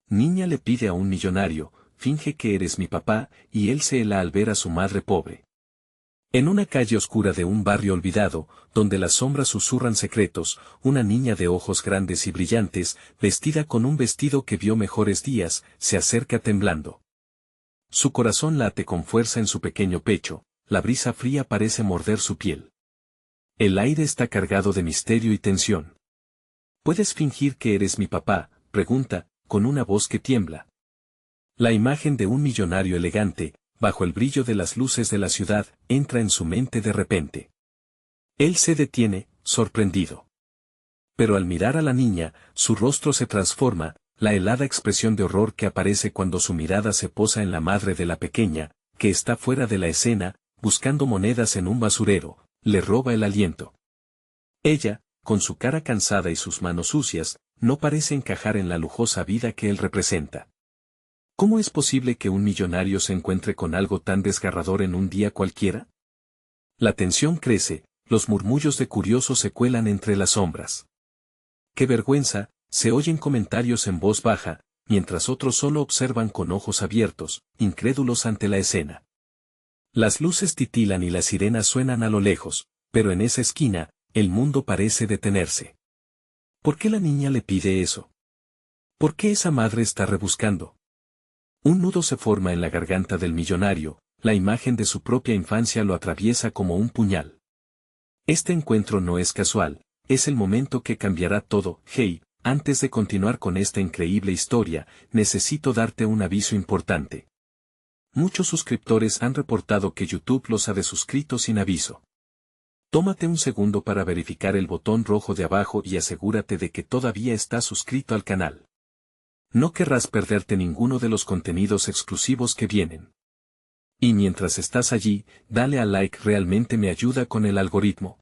Niña le pide a un millonario, finge que eres mi papá, y él se hela al ver a su madre pobre. En una calle oscura de un barrio olvidado, donde las sombras susurran secretos, una niña de ojos grandes y brillantes, vestida con un vestido que vio mejores días, se acerca temblando. Su corazón late con fuerza en su pequeño pecho, la brisa fría parece morder su piel. El aire está cargado de misterio y tensión. ¿Puedes fingir que eres mi papá?, pregunta, con una voz que tiembla. La imagen de un millonario elegante, bajo el brillo de las luces de la ciudad, entra en su mente de repente. Él se detiene, sorprendido. Pero al mirar a la niña, su rostro se transforma, la helada expresión de horror que aparece cuando su mirada se posa en la madre de la pequeña, que está fuera de la escena, buscando monedas en un basurero, le roba el aliento. Ella, con su cara cansada y sus manos sucias, no parece encajar en la lujosa vida que él representa. ¿Cómo es posible que un millonario se encuentre con algo tan desgarrador en un día cualquiera? La tensión crece, los murmullos de curiosos se cuelan entre las sombras. ¡Qué vergüenza!, se oyen comentarios en voz baja, mientras otros solo observan con ojos abiertos, incrédulos ante la escena. Las luces titilan y las sirenas suenan a lo lejos, pero en esa esquina, el mundo parece detenerse. ¿Por qué la niña le pide eso? ¿Por qué esa madre está rebuscando? Un nudo se forma en la garganta del millonario, la imagen de su propia infancia lo atraviesa como un puñal. Este encuentro no es casual, es el momento que cambiará todo. Hey, antes de continuar con esta increíble historia, necesito darte un aviso importante. Muchos suscriptores han reportado que YouTube los ha desuscrito sin aviso. Tómate un segundo para verificar el botón rojo de abajo y asegúrate de que todavía estás suscrito al canal. No querrás perderte ninguno de los contenidos exclusivos que vienen. Y mientras estás allí, dale a like, realmente me ayuda con el algoritmo.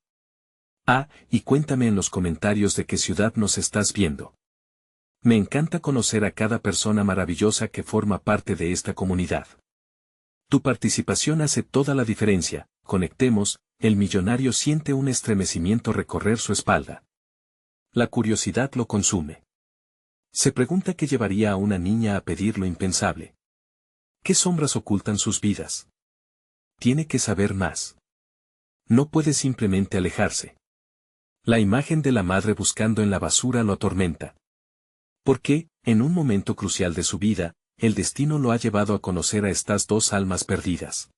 Y cuéntame en los comentarios de qué ciudad nos estás viendo. Me encanta conocer a cada persona maravillosa que forma parte de esta comunidad. Tu participación hace toda la diferencia. Conectemos. El millonario siente un estremecimiento recorrer su espalda. La curiosidad lo consume. Se pregunta qué llevaría a una niña a pedir lo impensable. ¿Qué sombras ocultan sus vidas? Tiene que saber más. No puede simplemente alejarse. La imagen de la madre buscando en la basura lo atormenta. Porque, en un momento crucial de su vida, el destino lo ha llevado a conocer a estas dos almas perdidas.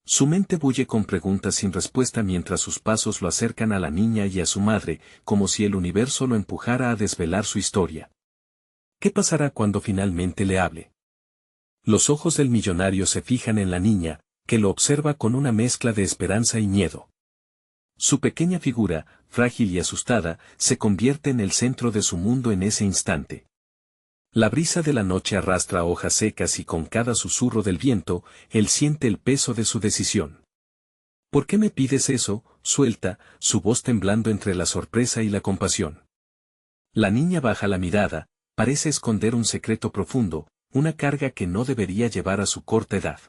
Su mente bulle con preguntas sin respuesta mientras sus pasos lo acercan a la niña y a su madre, como si el universo lo empujara a desvelar su historia. ¿Qué pasará cuando finalmente le hable? Los ojos del millonario se fijan en la niña, que lo observa con una mezcla de esperanza y miedo. Su pequeña figura, frágil y asustada, se convierte en el centro de su mundo en ese instante. La brisa de la noche arrastra hojas secas y con cada susurro del viento, él siente el peso de su decisión. ¿Por qué me pides eso?, suelta, su voz temblando entre la sorpresa y la compasión. La niña baja la mirada, parece esconder un secreto profundo, una carga que no debería llevar a su corta edad.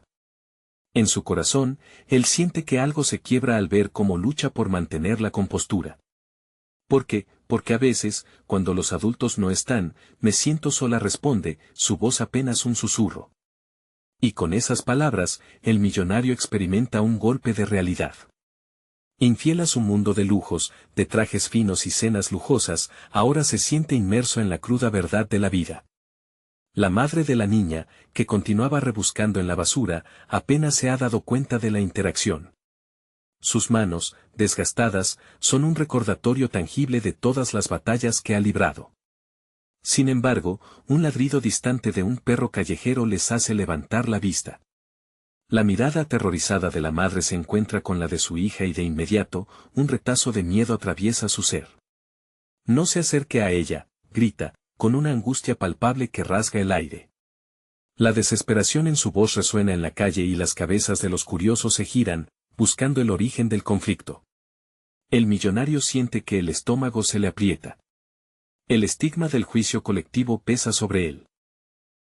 En su corazón, él siente que algo se quiebra al ver cómo lucha por mantener la compostura. Porque a veces, cuando los adultos no están, me siento sola, responde, su voz apenas un susurro. Y con esas palabras, el millonario experimenta un golpe de realidad. Infiel a su mundo de lujos, de trajes finos y cenas lujosas, ahora se siente inmerso en la cruda verdad de la vida. La madre de la niña, que continuaba rebuscando en la basura, apenas se ha dado cuenta de la interacción. Sus manos, desgastadas, son un recordatorio tangible de todas las batallas que ha librado. Sin embargo, un ladrido distante de un perro callejero les hace levantar la vista. La mirada aterrorizada de la madre se encuentra con la de su hija y de inmediato, un retazo de miedo atraviesa su ser. No se acerque a ella, grita, con una angustia palpable que rasga el aire. La desesperación en su voz resuena en la calle y las cabezas de los curiosos se giran, buscando el origen del conflicto. El millonario siente que el estómago se le aprieta. El estigma del juicio colectivo pesa sobre él.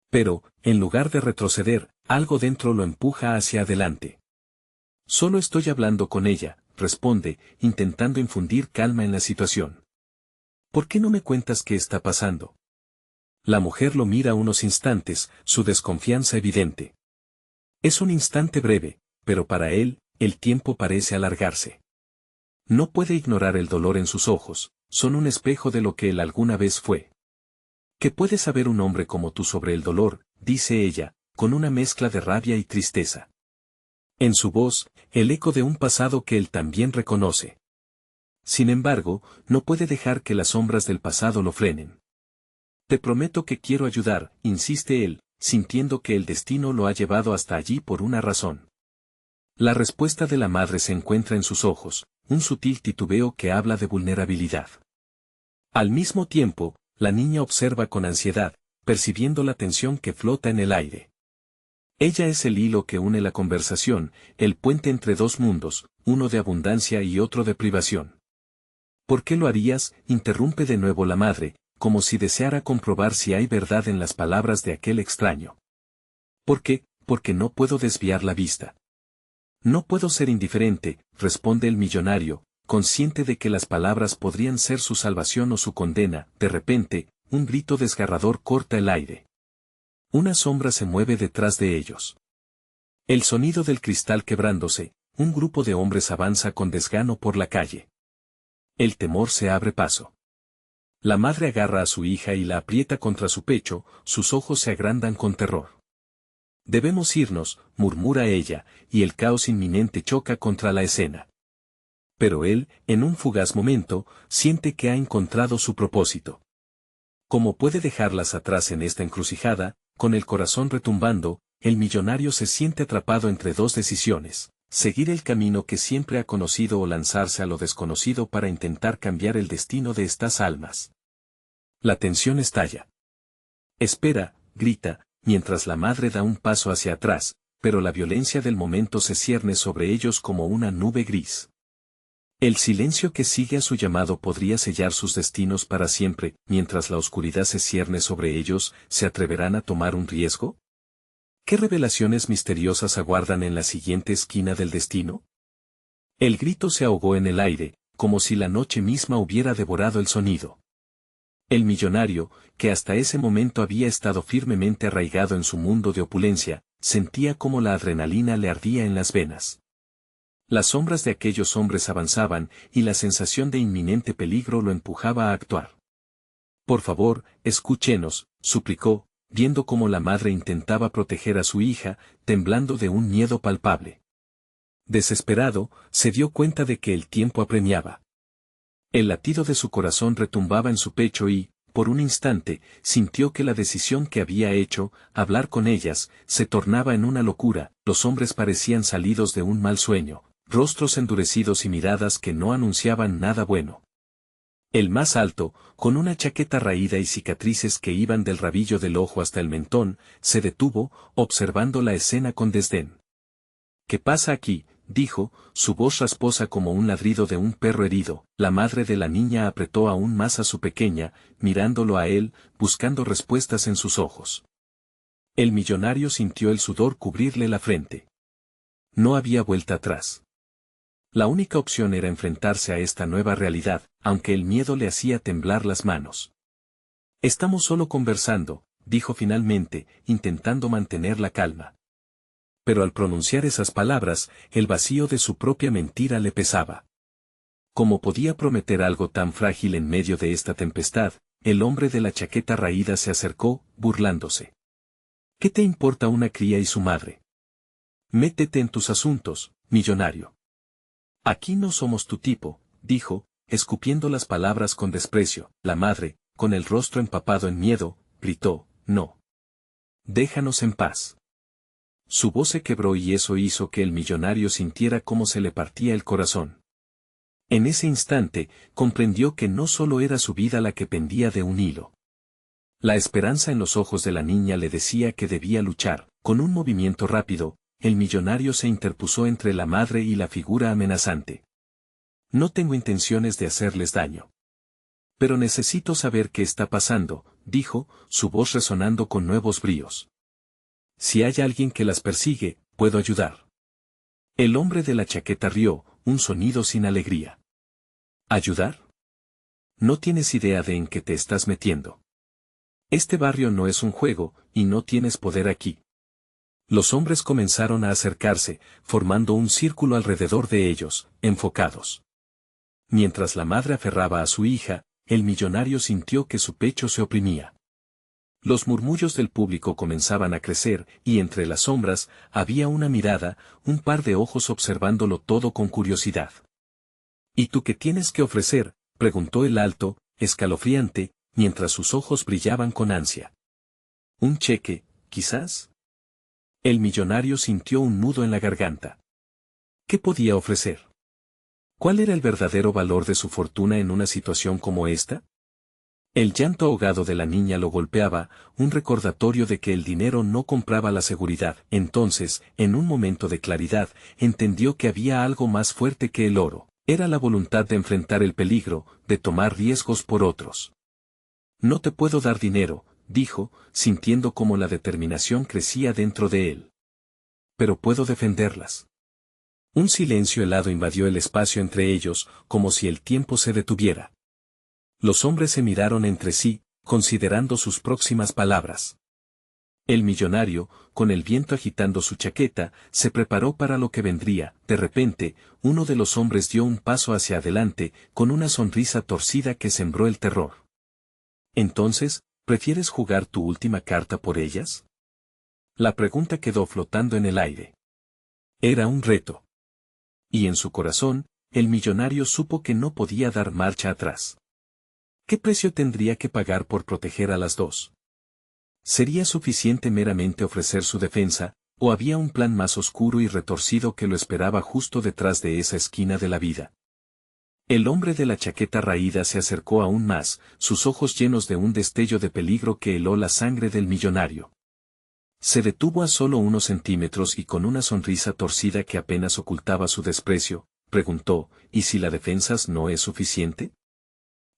Pero, en lugar de retroceder, algo dentro lo empuja hacia adelante. Solo estoy hablando con ella, responde, intentando infundir calma en la situación. ¿Por qué no me cuentas qué está pasando? La mujer lo mira unos instantes, su desconfianza evidente. Es un instante breve, pero para él, el tiempo parece alargarse. No puede ignorar el dolor en sus ojos, son un espejo de lo que él alguna vez fue. ¿Qué puede saber un hombre como tú sobre el dolor?, dice ella, con una mezcla de rabia y tristeza. En su voz, el eco de un pasado que él también reconoce. Sin embargo, no puede dejar que las sombras del pasado lo frenen. Te prometo que quiero ayudar, insiste él, sintiendo que el destino lo ha llevado hasta allí por una razón. La respuesta de la madre se encuentra en sus ojos, un sutil titubeo que habla de vulnerabilidad. Al mismo tiempo, la niña observa con ansiedad, percibiendo la tensión que flota en el aire. Ella es el hilo que une la conversación, el puente entre dos mundos, uno de abundancia y otro de privación. ¿Por qué lo harías?, interrumpe de nuevo la madre, como si deseara comprobar si hay verdad en las palabras de aquel extraño. ¿Por qué? Porque no puedo desviar la vista. No puedo ser indiferente, responde el millonario, consciente de que las palabras podrían ser su salvación o su condena. De repente, un grito desgarrador corta el aire. Una sombra se mueve detrás de ellos. El sonido del cristal quebrándose, un grupo de hombres avanza con desgano por la calle. El temor se abre paso. La madre agarra a su hija y la aprieta contra su pecho, sus ojos se agrandan con terror. Debemos irnos, murmura ella, y el caos inminente choca contra la escena. Pero él, en un fugaz momento, siente que ha encontrado su propósito. ¿Cómo puede dejarlas atrás en esta encrucijada? Con el corazón retumbando, el millonario se siente atrapado entre dos decisiones: seguir el camino que siempre ha conocido o lanzarse a lo desconocido para intentar cambiar el destino de estas almas. La tensión estalla. Espera, grita, mientras la madre da un paso hacia atrás, pero la violencia del momento se cierne sobre ellos como una nube gris. El silencio que sigue a su llamado podría sellar sus destinos para siempre. Mientras la oscuridad se cierne sobre ellos, ¿se atreverán a tomar un riesgo? ¿Qué revelaciones misteriosas aguardan en la siguiente esquina del destino? El grito se ahogó en el aire, como si la noche misma hubiera devorado el sonido. El millonario, que hasta ese momento había estado firmemente arraigado en su mundo de opulencia, sentía como la adrenalina le ardía en las venas. Las sombras de aquellos hombres avanzaban, y la sensación de inminente peligro lo empujaba a actuar. Por favor, escúchenos, suplicó, viendo cómo la madre intentaba proteger a su hija, temblando de un miedo palpable. Desesperado, se dio cuenta de que el tiempo apremiaba. El latido de su corazón retumbaba en su pecho y, por un instante, sintió que la decisión que había hecho, hablar con ellas, se tornaba en una locura. Los hombres parecían salidos de un mal sueño, rostros endurecidos y miradas que no anunciaban nada bueno. El más alto, con una chaqueta raída y cicatrices que iban del rabillo del ojo hasta el mentón, se detuvo, observando la escena con desdén. ¿Qué pasa aquí?, dijo, su voz rasposa como un ladrido de un perro herido. La madre de la niña apretó aún más a su pequeña, mirándolo a él, buscando respuestas en sus ojos. El millonario sintió el sudor cubrirle la frente. No había vuelta atrás. La única opción era enfrentarse a esta nueva realidad, aunque el miedo le hacía temblar las manos. Estamos solo conversando, dijo finalmente, intentando mantener la calma. Pero al pronunciar esas palabras, el vacío de su propia mentira le pesaba. ¿Cómo podía prometer algo tan frágil en medio de esta tempestad? El hombre de la chaqueta raída se acercó, burlándose. ¿Qué te importa una cría y su madre? Métete en tus asuntos, millonario. Aquí no somos tu tipo, dijo, escupiendo las palabras con desprecio. La madre, con el rostro empapado en miedo, gritó, no. Déjanos en paz. Su voz se quebró y eso hizo que el millonario sintiera cómo se le partía el corazón. En ese instante, comprendió que no solo era su vida la que pendía de un hilo. La esperanza en los ojos de la niña le decía que debía luchar. Con un movimiento rápido, el millonario se interpuso entre la madre y la figura amenazante. No tengo intenciones de hacerles daño. Pero necesito saber qué está pasando, dijo, su voz resonando con nuevos bríos. Si hay alguien que las persigue, puedo ayudar. El hombre de la chaqueta rió, un sonido sin alegría. ¿Ayudar? No tienes idea de en qué te estás metiendo. Este barrio no es un juego, y no tienes poder aquí. Los hombres comenzaron a acercarse, formando un círculo alrededor de ellos, enfocados. Mientras la madre aferraba a su hija, el millonario sintió que su pecho se oprimía. Los murmullos del público comenzaban a crecer, y entre las sombras, había una mirada, un par de ojos observándolo todo con curiosidad. ¿Y tú qué tienes que ofrecer?, preguntó el alto, escalofriante, mientras sus ojos brillaban con ansia. ¿Un cheque, quizás? El millonario sintió un nudo en la garganta. ¿Qué podía ofrecer? ¿Cuál era el verdadero valor de su fortuna en una situación como esta? El llanto ahogado de la niña lo golpeaba, un recordatorio de que el dinero no compraba la seguridad. Entonces, en un momento de claridad, entendió que había algo más fuerte que el oro. Era la voluntad de enfrentar el peligro, de tomar riesgos por otros. No te puedo dar dinero, dijo, sintiendo cómo la determinación crecía dentro de él. Pero puedo defenderlas. Un silencio helado invadió el espacio entre ellos, como si el tiempo se detuviera. Los hombres se miraron entre sí, considerando sus próximas palabras. El millonario, con el viento agitando su chaqueta, se preparó para lo que vendría. De repente, uno de los hombres dio un paso hacia adelante, con una sonrisa torcida que sembró el terror. Entonces, ¿prefieres jugar tu última carta por ellas? La pregunta quedó flotando en el aire. Era un reto. Y en su corazón, el millonario supo que no podía dar marcha atrás. ¿Qué precio tendría que pagar por proteger a las dos? ¿Sería suficiente meramente ofrecer su defensa, o había un plan más oscuro y retorcido que lo esperaba justo detrás de esa esquina de la vida? El hombre de la chaqueta raída se acercó aún más, sus ojos llenos de un destello de peligro que heló la sangre del millonario. Se detuvo a solo unos centímetros y con una sonrisa torcida que apenas ocultaba su desprecio, preguntó, ¿y si la defensa no es suficiente?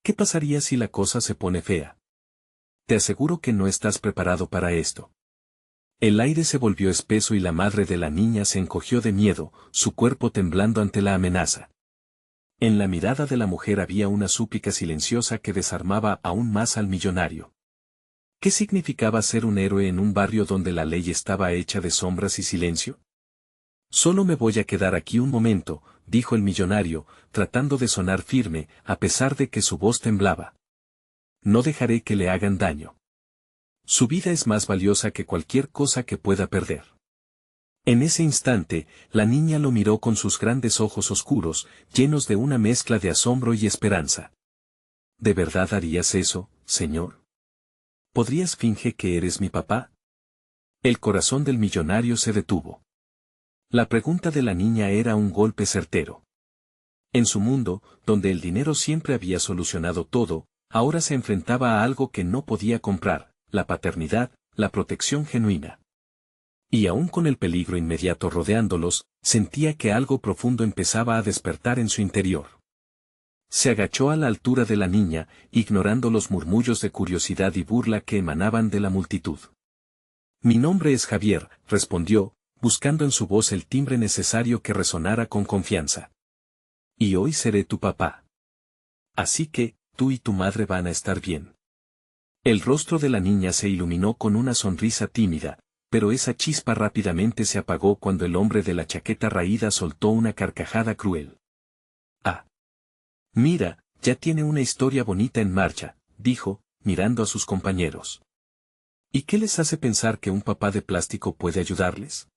¿Qué pasaría si la cosa se pone fea? Te aseguro que no estás preparado para esto. El aire se volvió espeso y la madre de la niña se encogió de miedo, su cuerpo temblando ante la amenaza. En la mirada de la mujer había una súplica silenciosa que desarmaba aún más al millonario. ¿Qué significaba ser un héroe en un barrio donde la ley estaba hecha de sombras y silencio? Solo me voy a quedar aquí un momento, dijo el millonario, tratando de sonar firme, a pesar de que su voz temblaba. No dejaré que le hagan daño. Su vida es más valiosa que cualquier cosa que pueda perder. En ese instante, la niña lo miró con sus grandes ojos oscuros, llenos de una mezcla de asombro y esperanza. ¿De verdad harías eso, señor? ¿Podrías fingir que eres mi papá? El corazón del millonario se detuvo. La pregunta de la niña era un golpe certero. En su mundo, donde el dinero siempre había solucionado todo, ahora se enfrentaba a algo que no podía comprar, la paternidad, la protección genuina. Y aún con el peligro inmediato rodeándolos, sentía que algo profundo empezaba a despertar en su interior. Se agachó a la altura de la niña, ignorando los murmullos de curiosidad y burla que emanaban de la multitud. Mi nombre es Javier, respondió, buscando en su voz el timbre necesario que resonara con confianza. Y hoy seré tu papá. Así que, tú y tu madre van a estar bien. El rostro de la niña se iluminó con una sonrisa tímida, pero esa chispa rápidamente se apagó cuando el hombre de la chaqueta raída soltó una carcajada cruel. Ah. Mira, ya tiene una historia bonita en marcha, dijo, mirando a sus compañeros. ¿Y qué les hace pensar que un papá de plástico puede ayudarles?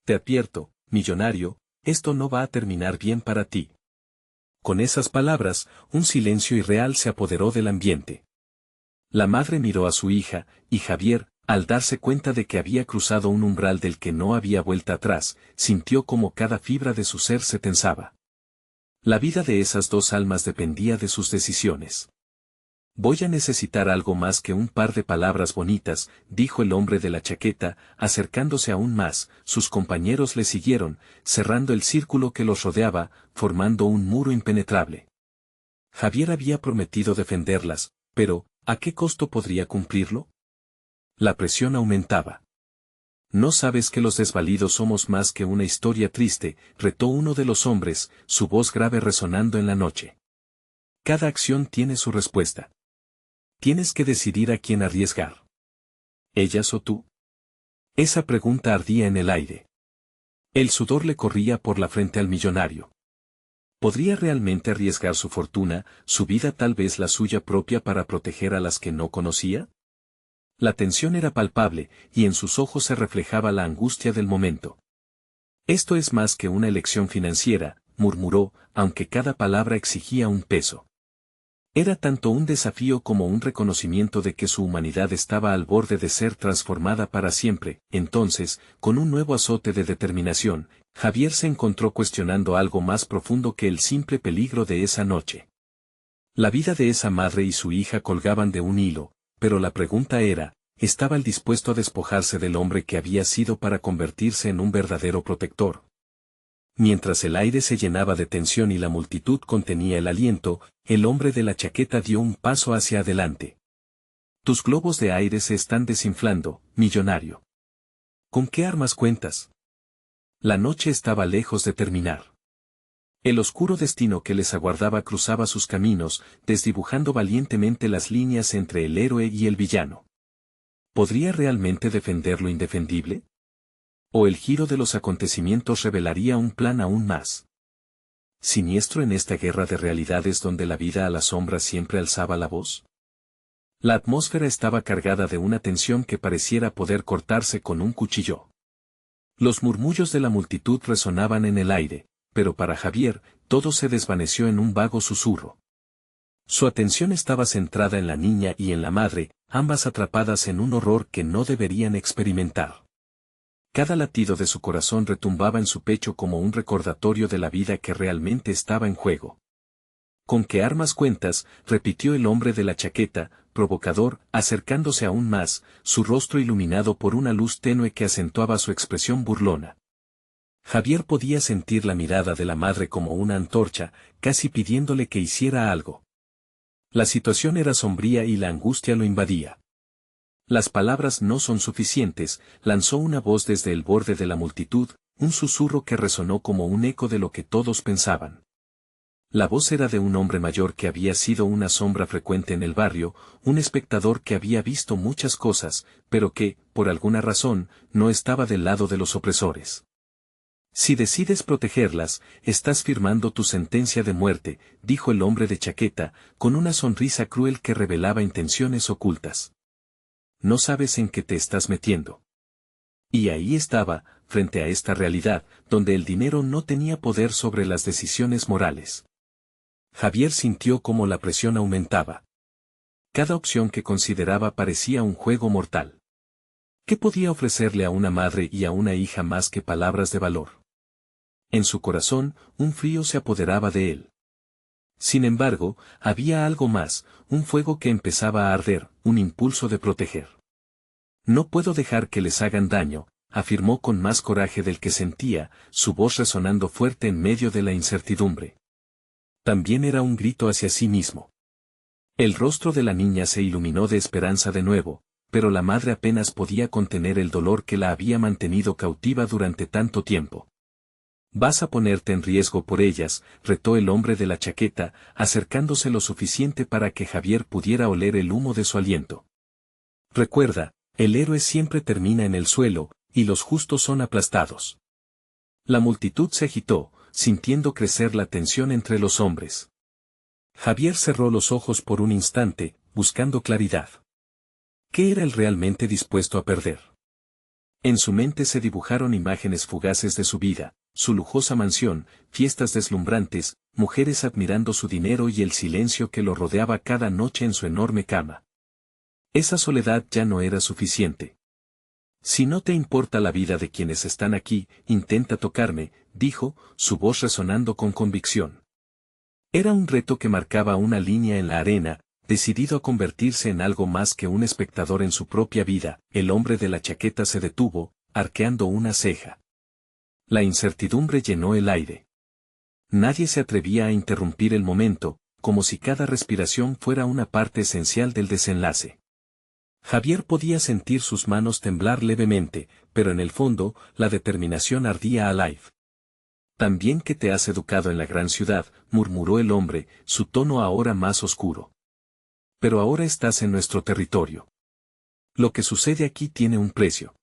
Te advierto, millonario, esto no va a terminar bien para ti. Con esas palabras, un silencio irreal se apoderó del ambiente. La madre miró a su hija, y Javier, al darse cuenta de que había cruzado un umbral del que no había vuelta atrás, sintió como cada fibra de su ser se tensaba. La vida de esas dos almas dependía de sus decisiones. Voy a necesitar algo más que un par de palabras bonitas, dijo el hombre de la chaqueta, acercándose aún más. Sus compañeros le siguieron, cerrando el círculo que los rodeaba, formando un muro impenetrable. Javier había prometido defenderlas, pero, ¿a qué costo podría cumplirlo? La presión aumentaba. ¿No sabes que los desvalidos somos más que una historia triste?, retó uno de los hombres, su voz grave resonando en la noche. Cada acción tiene su respuesta. Tienes que decidir a quién arriesgar. ¿Ellas o tú? Esa pregunta ardía en el aire. El sudor le corría por la frente al millonario. ¿Podría realmente arriesgar su fortuna, su vida, tal vez la suya propia, para proteger a las que no conocía? La tensión era palpable, y en sus ojos se reflejaba la angustia del momento. Esto es más que una elección financiera, murmuró, aunque cada palabra exigía un peso. Era tanto un desafío como un reconocimiento de que su humanidad estaba al borde de ser transformada para siempre. Entonces, con un nuevo azote de determinación, Javier se encontró cuestionando algo más profundo que el simple peligro de esa noche. La vida de esa madre y su hija colgaban de un hilo, pero la pregunta era, ¿estaba él dispuesto a despojarse del hombre que había sido para convertirse en un verdadero protector? Mientras el aire se llenaba de tensión y la multitud contenía el aliento, el hombre de la chaqueta dio un paso hacia adelante. Tus globos de aire se están desinflando, millonario. ¿Con qué armas cuentas? La noche estaba lejos de terminar. El oscuro destino que les aguardaba cruzaba sus caminos, desdibujando valientemente las líneas entre el héroe y el villano. ¿Podría realmente defender lo indefendible? ¿O el giro de los acontecimientos revelaría un plan aún más siniestro en esta guerra de realidades donde la vida a la sombra siempre alzaba la voz? La atmósfera estaba cargada de una tensión que pareciera poder cortarse con un cuchillo. Los murmullos de la multitud resonaban en el aire, pero para Javier, todo se desvaneció en un vago susurro. Su atención estaba centrada en la niña y en la madre, ambas atrapadas en un horror que no deberían experimentar. Cada latido de su corazón retumbaba en su pecho como un recordatorio de la vida que realmente estaba en juego. ¿Con qué armas cuentas?, repitió el hombre de la chaqueta, provocador, acercándose aún más, su rostro iluminado por una luz tenue que acentuaba su expresión burlona. Javier podía sentir la mirada de la madre como una antorcha, casi pidiéndole que hiciera algo. La situación era sombría y la angustia lo invadía. Las palabras no son suficientes, lanzó una voz desde el borde de la multitud, un susurro que resonó como un eco de lo que todos pensaban. La voz era de un hombre mayor que había sido una sombra frecuente en el barrio, un espectador que había visto muchas cosas, pero que, por alguna razón, no estaba del lado de los opresores. Si decides protegerlas, estás firmando tu sentencia de muerte, dijo el hombre de chaqueta, con una sonrisa cruel que revelaba intenciones ocultas. No sabes en qué te estás metiendo. Y ahí estaba, frente a esta realidad, donde el dinero no tenía poder sobre las decisiones morales. Javier sintió cómo la presión aumentaba. Cada opción que consideraba parecía un juego mortal. ¿Qué podía ofrecerle a una madre y a una hija más que palabras de valor? En su corazón, un frío se apoderaba de él. Sin embargo, había algo más, un fuego que empezaba a arder, un impulso de proteger. No puedo dejar que les hagan daño, afirmó con más coraje del que sentía, su voz resonando fuerte en medio de la incertidumbre. También era un grito hacia sí mismo. El rostro de la niña se iluminó de esperanza de nuevo, pero la madre apenas podía contener el dolor que la había mantenido cautiva durante tanto tiempo. Vas a ponerte en riesgo por ellas, retó el hombre de la chaqueta, acercándose lo suficiente para que Javier pudiera oler el humo de su aliento. Recuerda, el héroe siempre termina en el suelo, y los justos son aplastados. La multitud se agitó, sintiendo crecer la tensión entre los hombres. Javier cerró los ojos por un instante, buscando claridad. ¿Qué era él realmente dispuesto a perder? En su mente se dibujaron imágenes fugaces de su vida, su lujosa mansión, fiestas deslumbrantes, mujeres admirando su dinero y el silencio que lo rodeaba cada noche en su enorme cama. Esa soledad ya no era suficiente. Si no te importa la vida de quienes están aquí, intenta tocarme, dijo, su voz resonando con convicción. Era un reto que marcaba una línea en la arena, decidido a convertirse en algo más que un espectador en su propia vida. El hombre de la chaqueta se detuvo, arqueando una ceja. La incertidumbre llenó el aire. Nadie se atrevía a interrumpir el momento, como si cada respiración fuera una parte esencial del desenlace. Javier podía sentir sus manos temblar levemente, pero en el fondo, la determinación ardía al aire. También que te has educado en la gran ciudad, murmuró el hombre, su tono ahora más oscuro. Pero ahora estás en nuestro territorio. Lo que sucede aquí tiene un precio.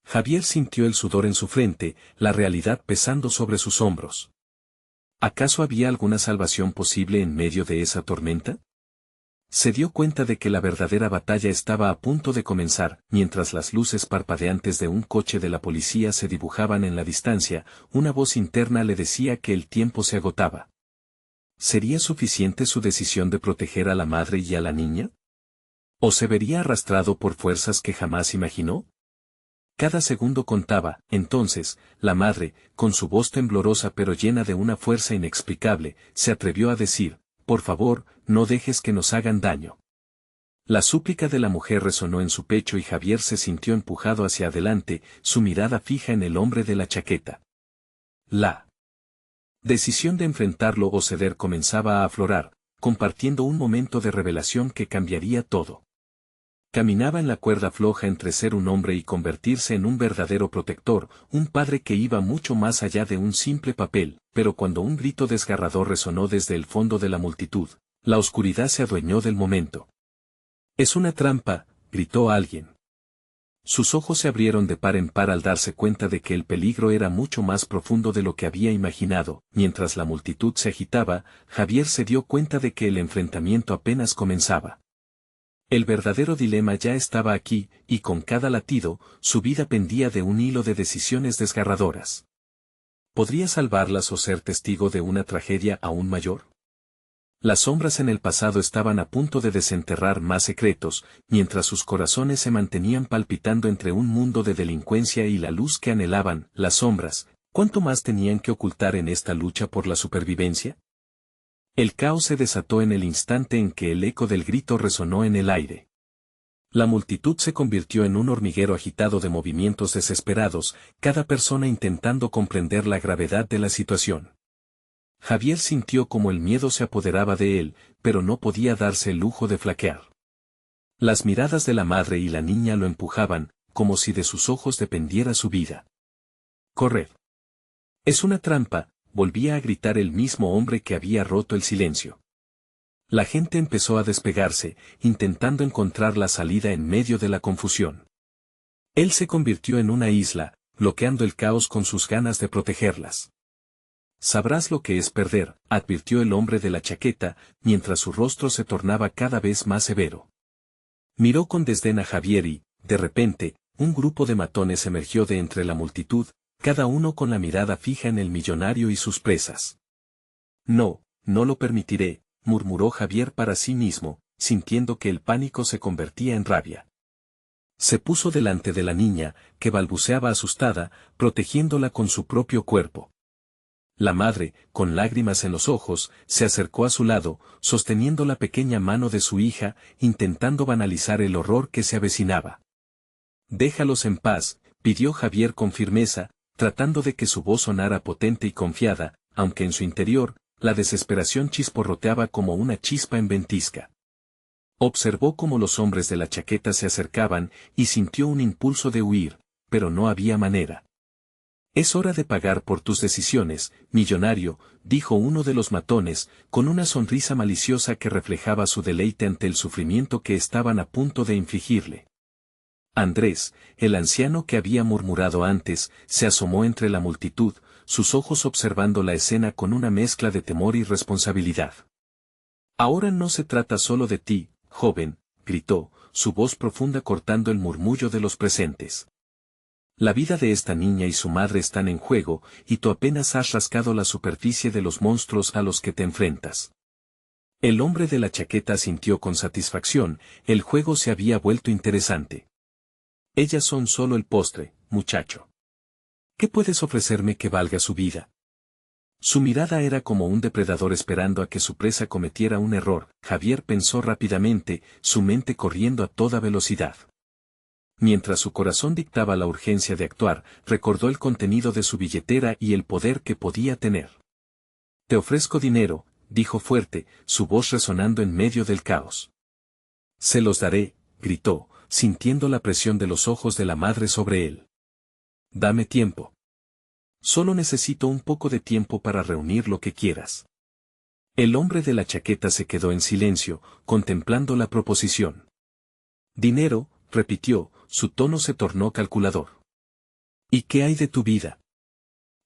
Javier sintió el sudor en su frente, la realidad pesando sobre sus hombros. ¿Acaso había alguna salvación posible en medio de esa tormenta? Se dio cuenta de que la verdadera batalla estaba a punto de comenzar, mientras las luces parpadeantes de un coche de la policía se dibujaban en la distancia, una voz interna le decía que el tiempo se agotaba. ¿Sería suficiente su decisión de proteger a la madre y a la niña? ¿O se vería arrastrado por fuerzas que jamás imaginó? Cada segundo contaba. Entonces, la madre, con su voz temblorosa pero llena de una fuerza inexplicable, se atrevió a decir, «Por favor, no dejes que nos hagan daño». La súplica de la mujer resonó en su pecho y Javier se sintió empujado hacia adelante, su mirada fija en el hombre de la chaqueta. La decisión de enfrentarlo o ceder comenzaba a aflorar, compartiendo un momento de revelación que cambiaría todo. Caminaba en la cuerda floja entre ser un hombre y convertirse en un verdadero protector, un padre que iba mucho más allá de un simple papel, pero cuando un grito desgarrador resonó desde el fondo de la multitud, la oscuridad se adueñó del momento. «Es una trampa», gritó alguien. Sus ojos se abrieron de par en par al darse cuenta de que el peligro era mucho más profundo de lo que había imaginado. Mientras la multitud se agitaba, Javier se dio cuenta de que el enfrentamiento apenas comenzaba. El verdadero dilema ya estaba aquí, y con cada latido, su vida pendía de un hilo de decisiones desgarradoras. ¿Podría salvarlas o ser testigo de una tragedia aún mayor? Las sombras en el pasado estaban a punto de desenterrar más secretos, mientras sus corazones se mantenían palpitando entre un mundo de delincuencia y la luz que anhelaban. Las sombras, ¿cuánto más tenían que ocultar en esta lucha por la supervivencia? El caos se desató en el instante en que el eco del grito resonó en el aire. La multitud se convirtió en un hormiguero agitado de movimientos desesperados, cada persona intentando comprender la gravedad de la situación. Javier sintió como el miedo se apoderaba de él, pero no podía darse el lujo de flaquear. Las miradas de la madre y la niña lo empujaban, como si de sus ojos dependiera su vida. «Corred. Es una trampa», volvía a gritar el mismo hombre que había roto el silencio. La gente empezó a despegarse, intentando encontrar la salida en medio de la confusión. Él se convirtió en una isla, bloqueando el caos con sus ganas de protegerlas. «Sabrás lo que es perder», advirtió el hombre de la chaqueta, mientras su rostro se tornaba cada vez más severo. Miró con desdén a Javier y, de repente, un grupo de matones emergió de entre la multitud, cada uno con la mirada fija en el millonario y sus presas. «No, no lo permitiré», murmuró Javier para sí mismo, sintiendo que el pánico se convertía en rabia. Se puso delante de la niña, que balbuceaba asustada, protegiéndola con su propio cuerpo. La madre, con lágrimas en los ojos, se acercó a su lado, sosteniendo la pequeña mano de su hija, intentando banalizar el horror que se avecinaba. «Déjalos en paz», pidió Javier con firmeza, tratando de que su voz sonara potente y confiada, aunque en su interior, la desesperación chisporroteaba como una chispa en ventisca. Observó cómo los hombres de la chaqueta se acercaban y sintió un impulso de huir, pero no había manera. «Es hora de pagar por tus decisiones, millonario», dijo uno de los matones, con una sonrisa maliciosa que reflejaba su deleite ante el sufrimiento que estaban a punto de infligirle. Andrés, el anciano que había murmurado antes, se asomó entre la multitud, sus ojos observando la escena con una mezcla de temor y responsabilidad. «Ahora no se trata solo de ti, joven», gritó, su voz profunda cortando el murmullo de los presentes. «La vida de esta niña y su madre están en juego, y tú apenas has rascado la superficie de los monstruos a los que te enfrentas». El hombre de la chaqueta sintió con satisfacción, el juego se había vuelto interesante. «Ellas son solo el postre, muchacho. ¿Qué puedes ofrecerme que valga su vida?» Su mirada era como un depredador esperando a que su presa cometiera un error. Javier pensó rápidamente, su mente corriendo a toda velocidad. Mientras su corazón dictaba la urgencia de actuar, recordó el contenido de su billetera y el poder que podía tener. «Te ofrezco dinero», dijo fuerte, su voz resonando en medio del caos. «Se los daré», gritó, sintiendo la presión de los ojos de la madre sobre él. «Dame tiempo. Solo necesito un poco de tiempo para reunir lo que quieras». El hombre de la chaqueta se quedó en silencio, contemplando la proposición. Dinero, repitió, su tono se tornó calculador. ¿Y qué hay de tu vida?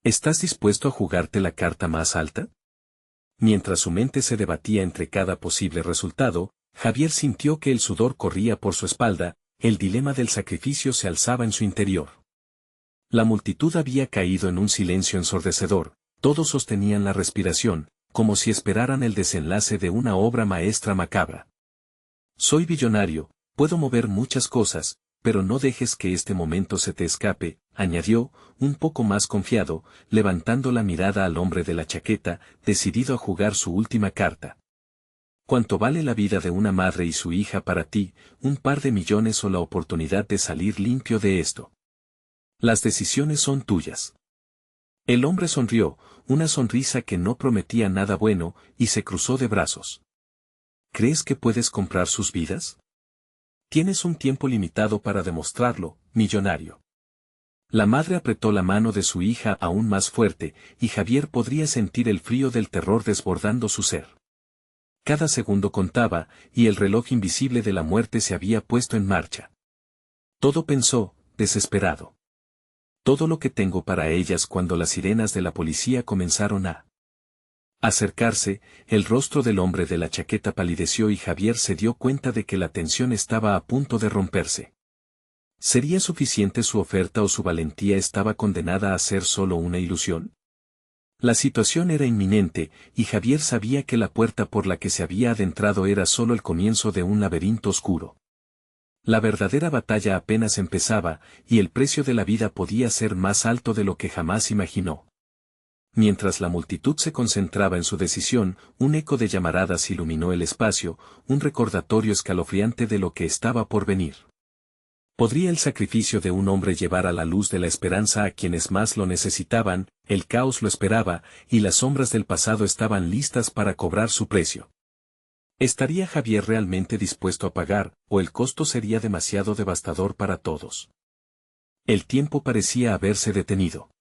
¿Estás dispuesto a jugarte la carta más alta? Mientras su mente se debatía entre cada posible resultado, Javier sintió que el sudor corría por su espalda, el dilema del sacrificio se alzaba en su interior. La multitud había caído en un silencio ensordecedor, todos sostenían la respiración, como si esperaran el desenlace de una obra maestra macabra. Soy billonario, puedo mover muchas cosas, pero no dejes que este momento se te escape, añadió, un poco más confiado, levantando la mirada al hombre de la chaqueta, decidido a jugar su última carta. ¿Cuánto vale la vida de una madre y su hija para ti, un par de millones o la oportunidad de salir limpio de esto? Las decisiones son tuyas. El hombre sonrió, una sonrisa que no prometía nada bueno, y se cruzó de brazos. ¿Crees que puedes comprar sus vidas? Tienes un tiempo limitado para demostrarlo, millonario. La madre apretó la mano de su hija aún más fuerte, y Javier podría sentir el frío del terror desbordando su ser. Cada segundo contaba, y el reloj invisible de la muerte se había puesto en marcha. Todo pensó, desesperado. Todo lo que tengo para ellas cuando las sirenas de la policía comenzaron a acercarse, el rostro del hombre de la chaqueta palideció y Javier se dio cuenta de que la tensión estaba a punto de romperse. ¿Sería suficiente su oferta o su valentía estaba condenada a ser solo una ilusión? La situación era inminente, y Javier sabía que la puerta por la que se había adentrado era solo el comienzo de un laberinto oscuro. La verdadera batalla apenas empezaba, y el precio de la vida podía ser más alto de lo que jamás imaginó. Mientras la multitud se concentraba en su decisión, un eco de llamaradas iluminó el espacio, un recordatorio escalofriante de lo que estaba por venir. ¿Podría el sacrificio de un hombre llevar a la luz de la esperanza a quienes más lo necesitaban? El caos lo esperaba, y las sombras del pasado estaban listas para cobrar su precio. ¿Estaría Javier realmente dispuesto a pagar, o el costo sería demasiado devastador para todos? El tiempo parecía haberse detenido.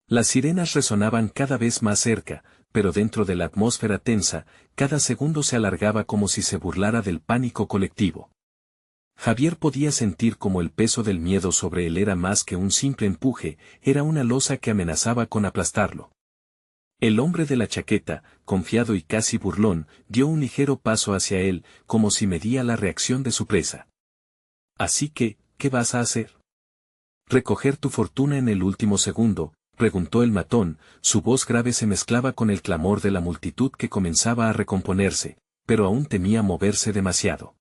Las sirenas resonaban cada vez más cerca, pero dentro de la atmósfera tensa, cada segundo se alargaba como si se burlara del pánico colectivo. Javier podía sentir como el peso del miedo sobre él era más que un simple empuje, era una losa que amenazaba con aplastarlo. El hombre de la chaqueta, confiado y casi burlón, dio un ligero paso hacia él, como si medía la reacción de su presa. Así que, ¿qué vas a hacer? ¿Recoger tu fortuna en el último segundo?, preguntó el matón, su voz grave se mezclaba con el clamor de la multitud que comenzaba a recomponerse, pero aún temía moverse demasiado.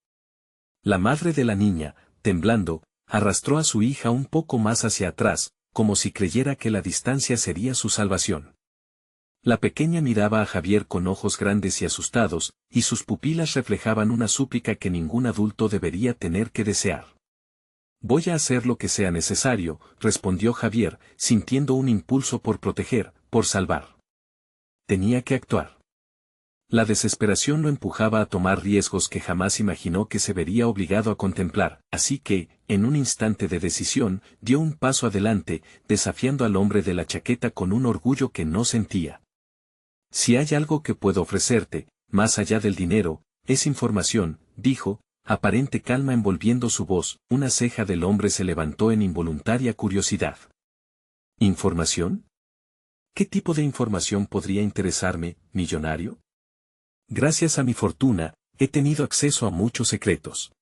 La madre de la niña, temblando, arrastró a su hija un poco más hacia atrás, como si creyera que la distancia sería su salvación. La pequeña miraba a Javier con ojos grandes y asustados, y sus pupilas reflejaban una súplica que ningún adulto debería tener que desear. Voy a hacer lo que sea necesario, respondió Javier, sintiendo un impulso por proteger, por salvar. Tenía que actuar. La desesperación lo empujaba a tomar riesgos que jamás imaginó que se vería obligado a contemplar, así que, en un instante de decisión, dio un paso adelante, desafiando al hombre de la chaqueta con un orgullo que no sentía. Si hay algo que puedo ofrecerte, más allá del dinero, es información, dijo, aparente calma envolviendo su voz, una ceja del hombre se levantó en involuntaria curiosidad. ¿Información? ¿Qué tipo de información podría interesarme, millonario? Gracias a mi fortuna, he tenido acceso a muchos secretos.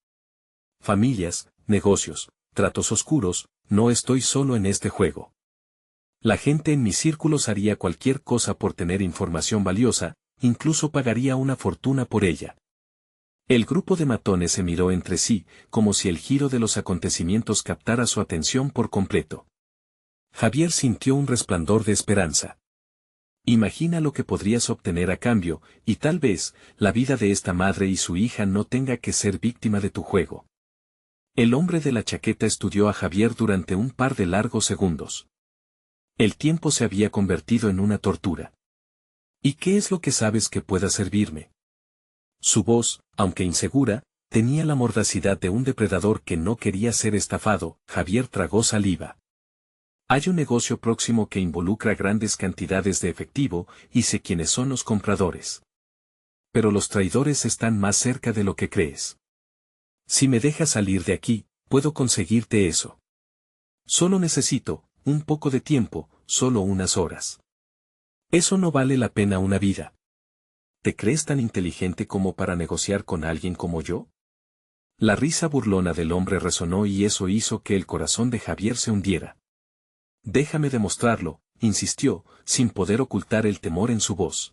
Familias, negocios, tratos oscuros, no estoy solo en este juego. La gente en mis círculos haría cualquier cosa por tener información valiosa, incluso pagaría una fortuna por ella. El grupo de matones se miró entre sí, como si el giro de los acontecimientos captara su atención por completo. Javier sintió un resplandor de esperanza. Imagina lo que podrías obtener a cambio, y tal vez, la vida de esta madre y su hija no tenga que ser víctima de tu juego. El hombre de la chaqueta estudió a Javier durante un par de largos segundos. El tiempo se había convertido en una tortura. ¿Y qué es lo que sabes que pueda servirme? Su voz, aunque insegura, tenía la mordacidad de un depredador que no quería ser estafado. Javier tragó saliva. Hay un negocio próximo que involucra grandes cantidades de efectivo, y sé quiénes son los compradores. Pero los traidores están más cerca de lo que crees. Si me dejas salir de aquí, puedo conseguirte eso. Solo necesito un poco de tiempo, solo unas horas. Eso no vale la pena una vida. ¿Te crees tan inteligente como para negociar con alguien como yo? La risa burlona del hombre resonó y eso hizo que el corazón de Javier se hundiera. Déjame demostrarlo, insistió, sin poder ocultar el temor en su voz.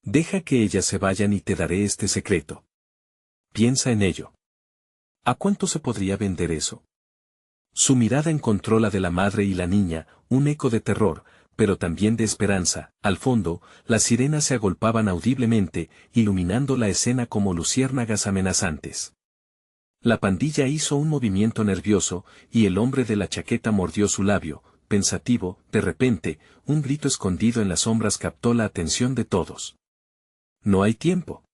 Deja que ellas se vayan y te daré este secreto. Piensa en ello. ¿A cuánto se podría vender eso? Su mirada encontró la de la madre y la niña, un eco de terror, pero también de esperanza. Al fondo, las sirenas se agolpaban audiblemente, iluminando la escena como luciérnagas amenazantes. La pandilla hizo un movimiento nervioso, y el hombre de la chaqueta mordió su labio, pensativo. De repente, un grito escondido en las sombras captó la atención de todos. No hay tiempo.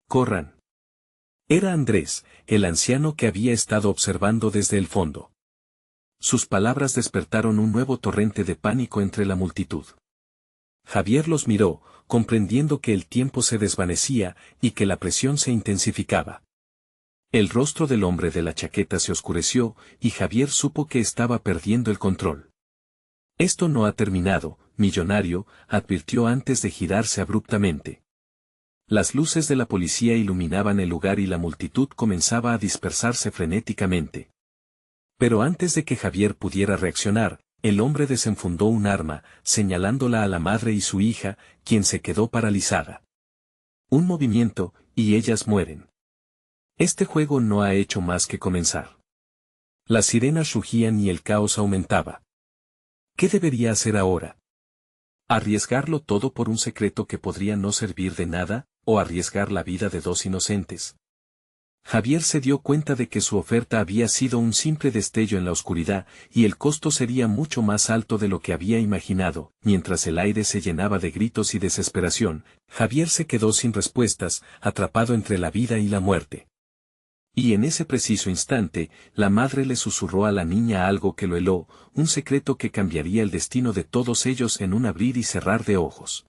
Corran. Era Andrés, el anciano que había estado observando desde el fondo. Sus palabras despertaron un nuevo torrente de pánico entre la multitud. Javier los miró, comprendiendo que el tiempo se desvanecía y que la presión se intensificaba. El rostro del hombre de la chaqueta se oscureció y Javier supo que estaba perdiendo el control. Esto no ha terminado, millonario, advirtió antes de girarse abruptamente. Las luces de la policía iluminaban el lugar y la multitud comenzaba a dispersarse frenéticamente. Pero antes de que Javier pudiera reaccionar, el hombre desenfundó un arma, señalándola a la madre y su hija, quien se quedó paralizada. Un movimiento, y ellas mueren. Este juego no ha hecho más que comenzar. Las sirenas rugían y el caos aumentaba. ¿Qué debería hacer ahora? ¿Arriesgarlo todo por un secreto que podría no servir de nada, o arriesgar la vida de dos inocentes? Javier se dio cuenta de que su oferta había sido un simple destello en la oscuridad, y el costo sería mucho más alto de lo que había imaginado. Mientras el aire se llenaba de gritos y desesperación, Javier se quedó sin respuestas, atrapado entre la vida y la muerte. Y en ese preciso instante, la madre le susurró a la niña algo que lo heló, un secreto que cambiaría el destino de todos ellos en un abrir y cerrar de ojos.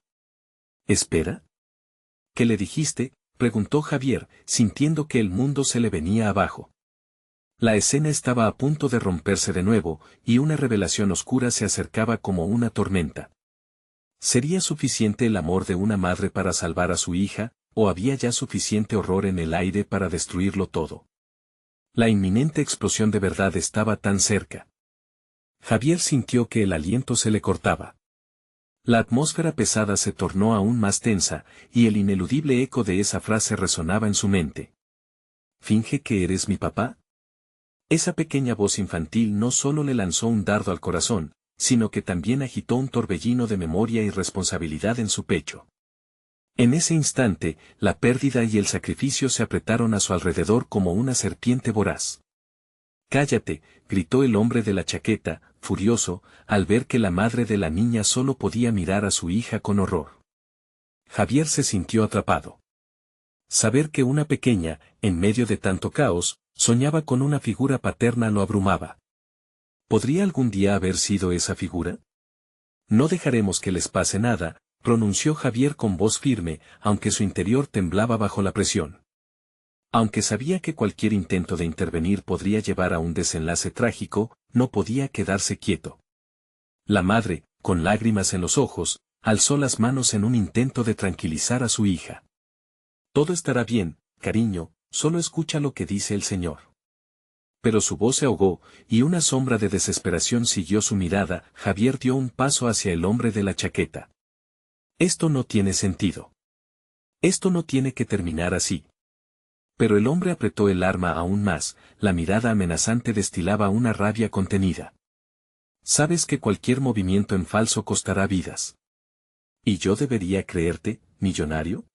¿Espera? ¿Qué le dijiste?, preguntó Javier, sintiendo que el mundo se le venía abajo. La escena estaba a punto de romperse de nuevo, y una revelación oscura se acercaba como una tormenta. ¿Sería suficiente el amor de una madre para salvar a su hija, o había ya suficiente horror en el aire para destruirlo todo? La inminente explosión de verdad estaba tan cerca. Javier sintió que el aliento se le cortaba. La atmósfera pesada se tornó aún más tensa, y el ineludible eco de esa frase resonaba en su mente. ¿Finge que eres mi papá? Esa pequeña voz infantil no solo le lanzó un dardo al corazón, sino que también agitó un torbellino de memoria y responsabilidad en su pecho. En ese instante, la pérdida y el sacrificio se apretaron a su alrededor como una serpiente voraz. «Cállate», gritó el hombre de la chaqueta, furioso, al ver que la madre de la niña solo podía mirar a su hija con horror. Javier se sintió atrapado. Saber que una pequeña, en medio de tanto caos, soñaba con una figura paterna lo abrumaba. ¿Podría algún día haber sido esa figura? No dejaremos que les pase nada, pronunció Javier con voz firme, aunque su interior temblaba bajo la presión. Aunque sabía que cualquier intento de intervenir podría llevar a un desenlace trágico, no podía quedarse quieto. La madre, con lágrimas en los ojos, alzó las manos en un intento de tranquilizar a su hija. Todo estará bien, cariño, solo escucha lo que dice el Señor. Pero su voz se ahogó, y una sombra de desesperación siguió su mirada. Javier dio un paso hacia el hombre de la chaqueta. Esto no tiene sentido. Esto no tiene que terminar así. Pero el hombre apretó el arma aún más, la mirada amenazante destilaba una rabia contenida. Sabes que cualquier movimiento en falso costará vidas. ¿Y yo debería creerte, millonario?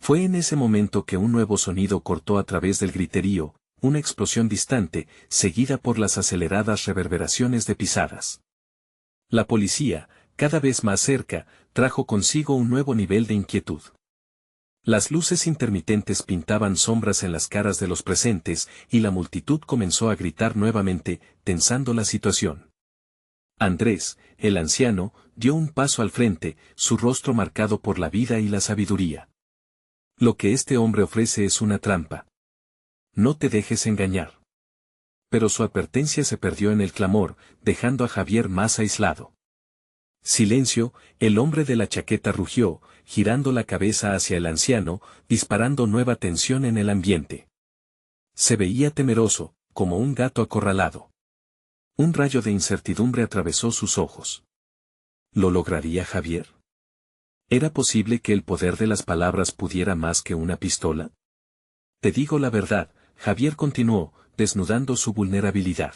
Fue en ese momento que un nuevo sonido cortó a través del griterío, una explosión distante, seguida por las aceleradas reverberaciones de pisadas. La policía, cada vez más cerca, trajo consigo un nuevo nivel de inquietud. Las luces intermitentes pintaban sombras en las caras de los presentes, y la multitud comenzó a gritar nuevamente, tensando la situación. Andrés, el anciano, dio un paso al frente, su rostro marcado por la vida y la sabiduría. Lo que este hombre ofrece es una trampa. No te dejes engañar. Pero su advertencia se perdió en el clamor, dejando a Javier más aislado. Silencio, el hombre de la chaqueta rugió, girando la cabeza hacia el anciano, disparando nueva tensión en el ambiente. Se veía temeroso, como un gato acorralado. Un rayo de incertidumbre atravesó sus ojos. ¿Lo lograría Javier? ¿Era posible que el poder de las palabras pudiera más que una pistola? Te digo la verdad, Javier continuó, desnudando su vulnerabilidad.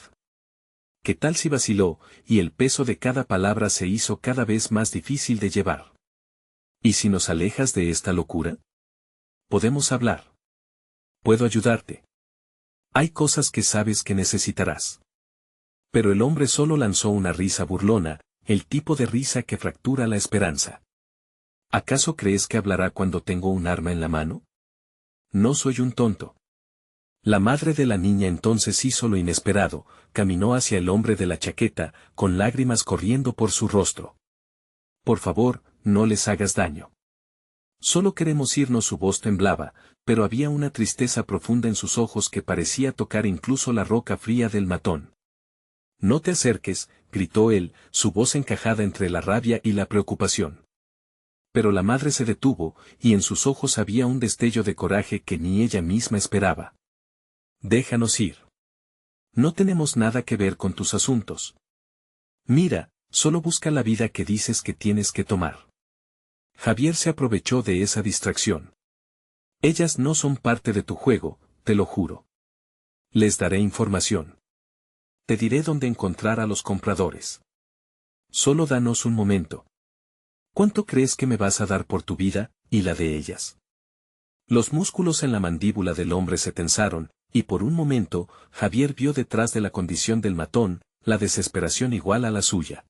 ¿Qué tal si vaciló, y el peso de cada palabra se hizo cada vez más difícil de llevar? ¿Y si nos alejas de esta locura? Podemos hablar. Puedo ayudarte. Hay cosas que sabes que necesitarás. Pero el hombre solo lanzó una risa burlona, el tipo de risa que fractura la esperanza. ¿Acaso crees que hablará cuando tengo un arma en la mano? No soy un tonto. La madre de la niña entonces hizo lo inesperado, caminó hacia el hombre de la chaqueta, con lágrimas corriendo por su rostro. Por favor, no les hagas daño. Solo queremos irnos. Su voz temblaba, pero había una tristeza profunda en sus ojos que parecía tocar incluso la roca fría del matón. No te acerques, gritó él, su voz encajada entre la rabia y la preocupación. Pero la madre se detuvo, y en sus ojos había un destello de coraje que ni ella misma esperaba. Déjanos ir. No tenemos nada que ver con tus asuntos. Mira, solo busca la vida que dices que tienes que tomar. Javier se aprovechó de esa distracción. Ellas no son parte de tu juego, te lo juro. Les daré información. Te diré dónde encontrar a los compradores. Solo danos un momento. ¿Cuánto crees que me vas a dar por tu vida, y la de ellas? Los músculos en la mandíbula del hombre se tensaron, y por un momento, Javier vio detrás de la condición del matón, la desesperación igual a la suya.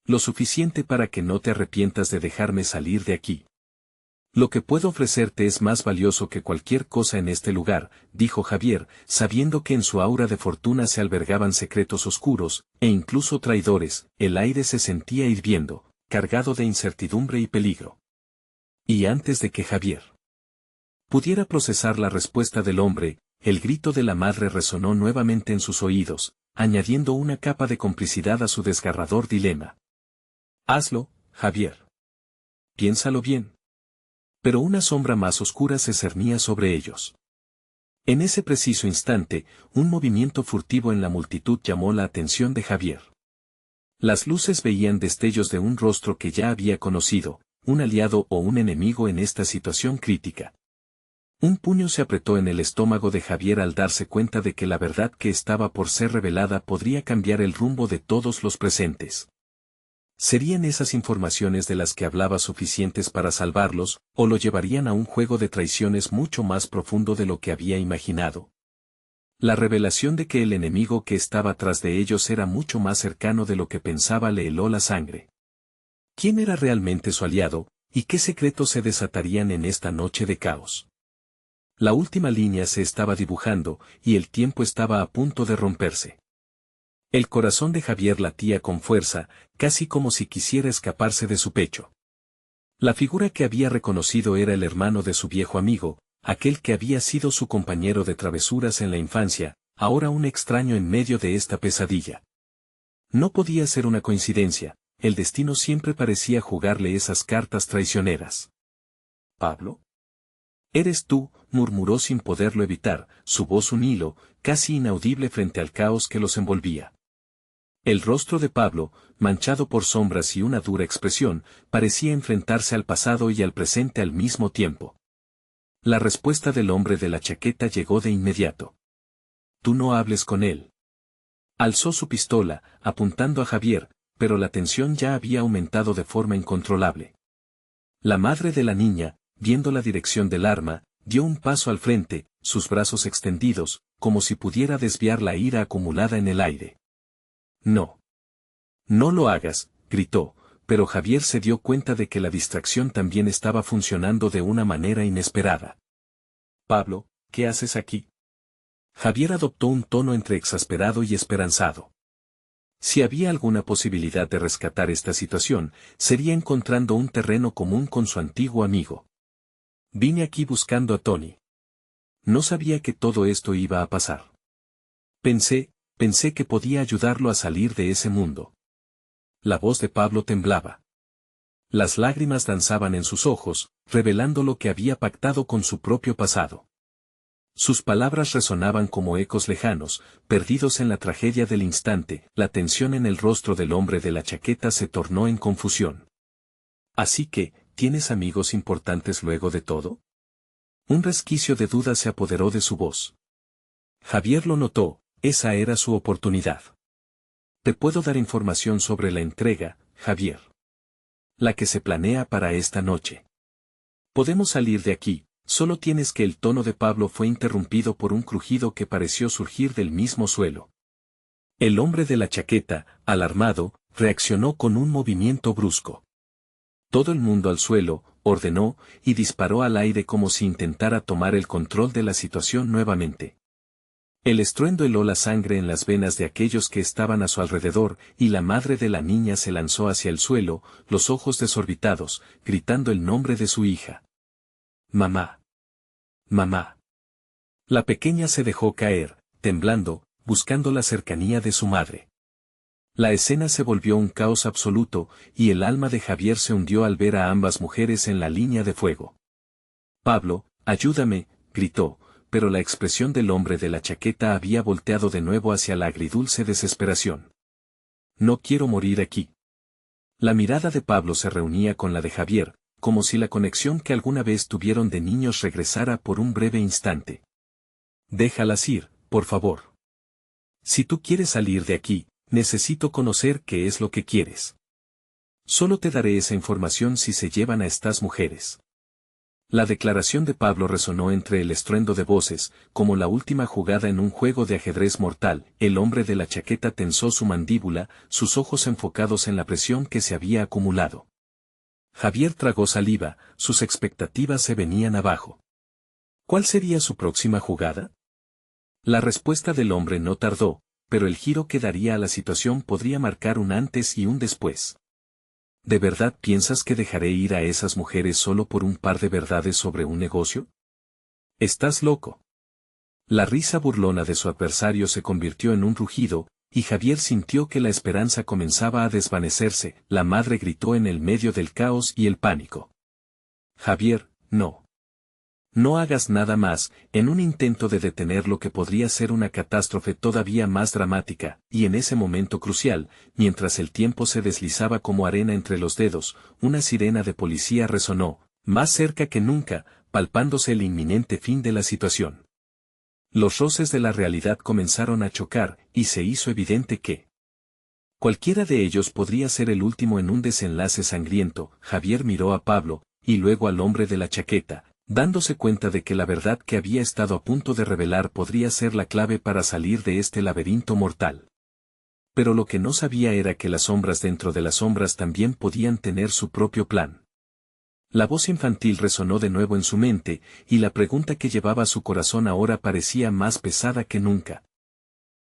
Lo suficiente para que no te arrepientas de dejarme salir de aquí. Lo que puedo ofrecerte es más valioso que cualquier cosa en este lugar, dijo Javier, sabiendo que en su aura de fortuna se albergaban secretos oscuros, e incluso traidores. El aire se sentía hirviendo, cargado de incertidumbre y peligro. Y antes de que Javier pudiera procesar la respuesta del hombre, el grito de la madre resonó nuevamente en sus oídos, añadiendo una capa de complicidad a su desgarrador dilema. Hazlo, Javier. Piénsalo bien. Pero una sombra más oscura se cernía sobre ellos. En ese preciso instante, un movimiento furtivo en la multitud llamó la atención de Javier. Las luces veían destellos de un rostro que ya había conocido, un aliado o un enemigo en esta situación crítica. Un puño se apretó en el estómago de Javier al darse cuenta de que la verdad que estaba por ser revelada podría cambiar el rumbo de todos los presentes. ¿Serían esas informaciones de las que hablaba suficientes para salvarlos, o lo llevarían a un juego de traiciones mucho más profundo de lo que había imaginado? La revelación de que el enemigo que estaba tras de ellos era mucho más cercano de lo que pensaba le heló la sangre. ¿Quién era realmente su aliado, y qué secretos se desatarían en esta noche de caos? La última línea se estaba dibujando, y el tiempo estaba a punto de romperse. El corazón de Javier latía con fuerza, casi como si quisiera escaparse de su pecho. La figura que había reconocido era el hermano de su viejo amigo, aquel que había sido su compañero de travesuras en la infancia, ahora un extraño en medio de esta pesadilla. No podía ser una coincidencia, el destino siempre parecía jugarle esas cartas traicioneras. ¿Pablo? «Eres tú», murmuró sin poderlo evitar, su voz un hilo, casi inaudible frente al caos que los envolvía. El rostro de Pablo, manchado por sombras y una dura expresión, parecía enfrentarse al pasado y al presente al mismo tiempo. La respuesta del hombre de la chaqueta llegó de inmediato. «Tú no hables con él». Alzó su pistola, apuntando a Javier, pero la tensión ya había aumentado de forma incontrolable. La madre de la niña, viendo la dirección del arma, dio un paso al frente, sus brazos extendidos, como si pudiera desviar la ira acumulada en el aire. «No. No lo hagas», gritó, pero Javier se dio cuenta de que la distracción también estaba funcionando de una manera inesperada. «Pablo, ¿qué haces aquí?» Javier adoptó un tono entre exasperado y esperanzado. Si había alguna posibilidad de rescatar esta situación, sería encontrando un terreno común con su antiguo amigo. Vine aquí buscando a Tony. No sabía que todo esto iba a pasar. Pensé que podía ayudarlo a salir de ese mundo. La voz de Pablo temblaba. Las lágrimas danzaban en sus ojos, revelando lo que había pactado con su propio pasado. Sus palabras resonaban como ecos lejanos, perdidos en la tragedia del instante. La tensión en el rostro del hombre de la chaqueta se tornó en confusión. Así que, ¿tienes amigos importantes luego de todo? Un resquicio de duda se apoderó de su voz. Javier lo notó, esa era su oportunidad. Te puedo dar información sobre la entrega, Javier. La que se planea para esta noche. Podemos salir de aquí, solo tienes que. El tono de Pablo fue interrumpido por un crujido que pareció surgir del mismo suelo. El hombre de la chaqueta, alarmado, reaccionó con un movimiento brusco. Todo el mundo al suelo, ordenó, y disparó al aire como si intentara tomar el control de la situación nuevamente. El estruendo heló la sangre en las venas de aquellos que estaban a su alrededor, y la madre de la niña se lanzó hacia el suelo, los ojos desorbitados, gritando el nombre de su hija. Mamá. Mamá. La pequeña se dejó caer, temblando, buscando la cercanía de su madre. La escena se volvió un caos absoluto, y el alma de Javier se hundió al ver a ambas mujeres en la línea de fuego. Pablo, ayúdame, gritó, pero la expresión del hombre de la chaqueta había volteado de nuevo hacia la agridulce desesperación. No quiero morir aquí. La mirada de Pablo se reunía con la de Javier, como si la conexión que alguna vez tuvieron de niños regresara por un breve instante. Déjalas ir, por favor. Si tú quieres salir de aquí, necesito conocer qué es lo que quieres. Solo te daré esa información si se llevan a estas mujeres. La declaración de Pablo resonó entre el estruendo de voces, como la última jugada en un juego de ajedrez mortal. El hombre de la chaqueta tensó su mandíbula, sus ojos enfocados en la presión que se había acumulado. Javier tragó saliva, sus expectativas se venían abajo. ¿Cuál sería su próxima jugada? La respuesta del hombre no tardó, pero el giro que daría a la situación podría marcar un antes y un después. ¿De verdad piensas que dejaré ir a esas mujeres solo por un par de verdades sobre un negocio? Estás loco. La risa burlona de su adversario se convirtió en un rugido, y Javier sintió que la esperanza comenzaba a desvanecerse. La madre gritó en el medio del caos y el pánico. Javier, no. No hagas nada más, en un intento de detener lo que podría ser una catástrofe todavía más dramática, y en ese momento crucial, mientras el tiempo se deslizaba como arena entre los dedos, una sirena de policía resonó, más cerca que nunca, palpándose el inminente fin de la situación. Los roces de la realidad comenzaron a chocar, y se hizo evidente que cualquiera de ellos podría ser el último en un desenlace sangriento. Javier miró a Pablo, y luego al hombre de la chaqueta, dándose cuenta de que la verdad que había estado a punto de revelar podría ser la clave para salir de este laberinto mortal. Pero lo que no sabía era que las sombras dentro de las sombras también podían tener su propio plan. La voz infantil resonó de nuevo en su mente, y la pregunta que llevaba su corazón ahora parecía más pesada que nunca.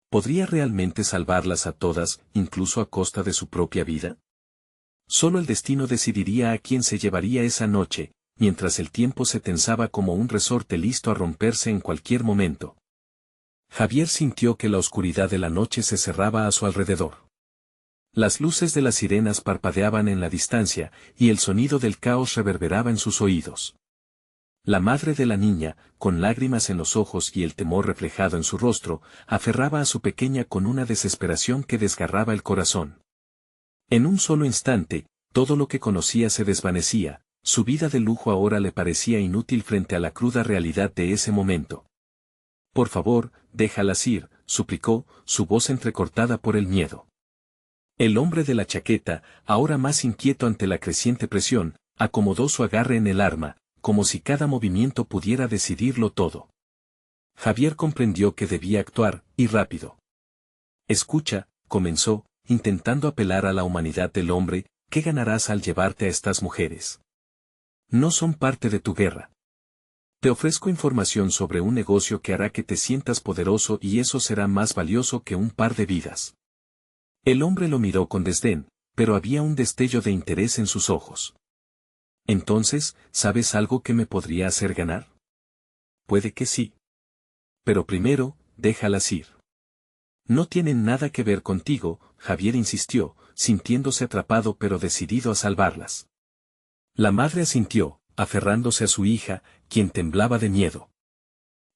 ¿Podría realmente salvarlas a todas, incluso a costa de su propia vida? Solo el destino decidiría a quién se llevaría esa noche, mientras el tiempo se tensaba como un resorte listo a romperse en cualquier momento. Javier sintió que la oscuridad de la noche se cerraba a su alrededor. Las luces de las sirenas parpadeaban en la distancia, y el sonido del caos reverberaba en sus oídos. La madre de la niña, con lágrimas en los ojos y el temor reflejado en su rostro, aferraba a su pequeña con una desesperación que desgarraba el corazón. En un solo instante, todo lo que conocía se desvanecía. Su vida de lujo ahora le parecía inútil frente a la cruda realidad de ese momento. Por favor, déjalas ir, suplicó, su voz entrecortada por el miedo. El hombre de la chaqueta, ahora más inquieto ante la creciente presión, acomodó su agarre en el arma, como si cada movimiento pudiera decidirlo todo. Javier comprendió que debía actuar, y rápido. Escucha, comenzó, intentando apelar a la humanidad del hombre, ¿qué ganarás al llevarte a estas mujeres? No son parte de tu guerra. Te ofrezco información sobre un negocio que hará que te sientas poderoso y eso será más valioso que un par de vidas. El hombre lo miró con desdén, pero había un destello de interés en sus ojos. Entonces, ¿sabes algo que me podría hacer ganar? Puede que sí. Pero primero, déjalas ir. No tienen nada que ver contigo, Javier insistió, sintiéndose atrapado pero decidido a salvarlas. La madre asintió, aferrándose a su hija, quien temblaba de miedo.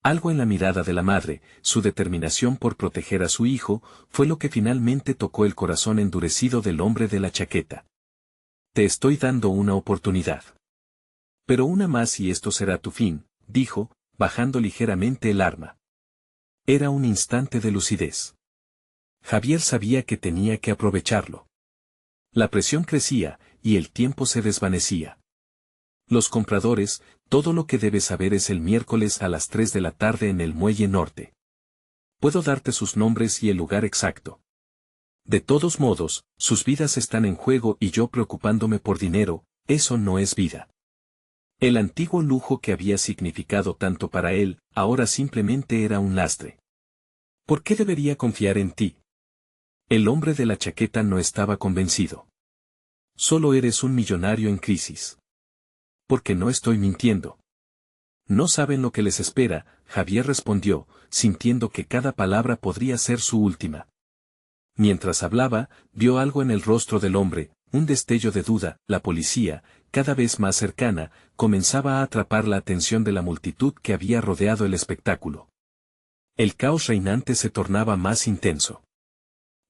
Algo en la mirada de la madre, su determinación por proteger a su hijo, fue lo que finalmente tocó el corazón endurecido del hombre de la chaqueta. Te estoy dando una oportunidad. Pero una más y esto será tu fin, dijo, bajando ligeramente el arma. Era un instante de lucidez. Javier sabía que tenía que aprovecharlo. La presión crecía, y el tiempo se desvanecía. Los compradores, todo lo que debes saber es el miércoles a las 3 de la tarde en el Muelle Norte. Puedo darte sus nombres y el lugar exacto. De todos modos, sus vidas están en juego y yo preocupándome por dinero, eso no es vida. El antiguo lujo que había significado tanto para él, ahora simplemente era un lastre. ¿Por qué debería confiar en ti? El hombre de la chaqueta no estaba convencido. Solo eres un millonario en crisis. Porque no estoy mintiendo. No saben lo que les espera, Javier respondió, sintiendo que cada palabra podría ser su última. Mientras hablaba, vio algo en el rostro del hombre, un destello de duda. La policía, cada vez más cercana, comenzaba a atrapar la atención de la multitud que había rodeado el espectáculo. El caos reinante se tornaba más intenso.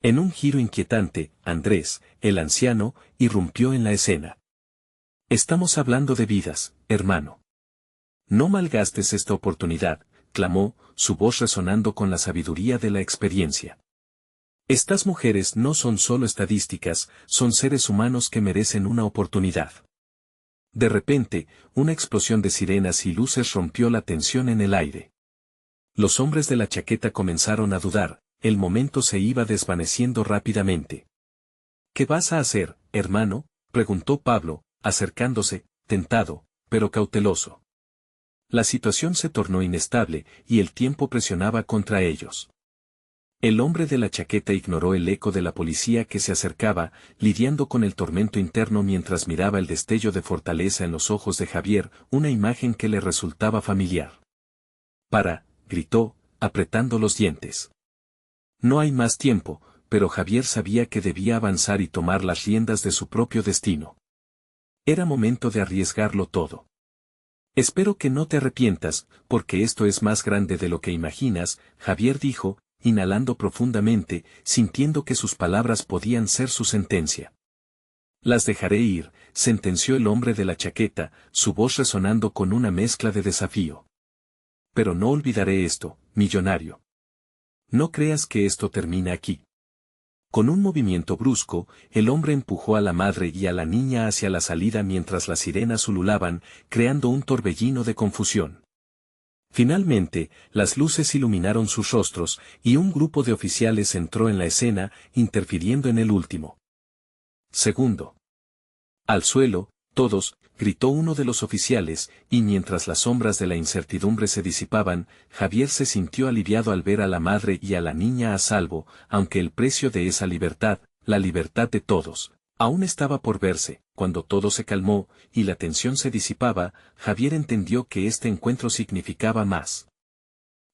En un giro inquietante, Andrés, el anciano, irrumpió en la escena. Estamos hablando de vidas, hermano. No malgastes esta oportunidad, clamó, su voz resonando con la sabiduría de la experiencia. Estas mujeres no son solo estadísticas, son seres humanos que merecen una oportunidad. De repente, una explosión de sirenas y luces rompió la tensión en el aire. Los hombres de la chaqueta comenzaron a dudar, el momento se iba desvaneciendo rápidamente. ¿Qué vas a hacer, hermano?, preguntó Pablo, acercándose, tentado, pero cauteloso. La situación se tornó inestable, y el tiempo presionaba contra ellos. El hombre de la chaqueta ignoró el eco de la policía que se acercaba, lidiando con el tormento interno mientras miraba el destello de fortaleza en los ojos de Javier, una imagen que le resultaba familiar. «Para», gritó, apretando los dientes. No hay más tiempo, pero Javier sabía que debía avanzar y tomar las riendas de su propio destino. Era momento de arriesgarlo todo. Espero que no te arrepientas, porque esto es más grande de lo que imaginas, Javier dijo, inhalando profundamente, sintiendo que sus palabras podían ser su sentencia. Las dejaré ir, sentenció el hombre de la chaqueta, su voz resonando con una mezcla de desafío. Pero no olvidaré esto, millonario. No creas que esto termina aquí. Con un movimiento brusco, el hombre empujó a la madre y a la niña hacia la salida mientras las sirenas ululaban, creando un torbellino de confusión. Finalmente, las luces iluminaron sus rostros, y un grupo de oficiales entró en la escena, interfiriendo en el último segundo. Al suelo, todos, gritó uno de los oficiales, y mientras las sombras de la incertidumbre se disipaban, Javier se sintió aliviado al ver a la madre y a la niña a salvo, aunque el precio de esa libertad, la libertad de todos, aún estaba por verse. Cuando todo se calmó, y la tensión se disipaba, Javier entendió que este encuentro significaba más.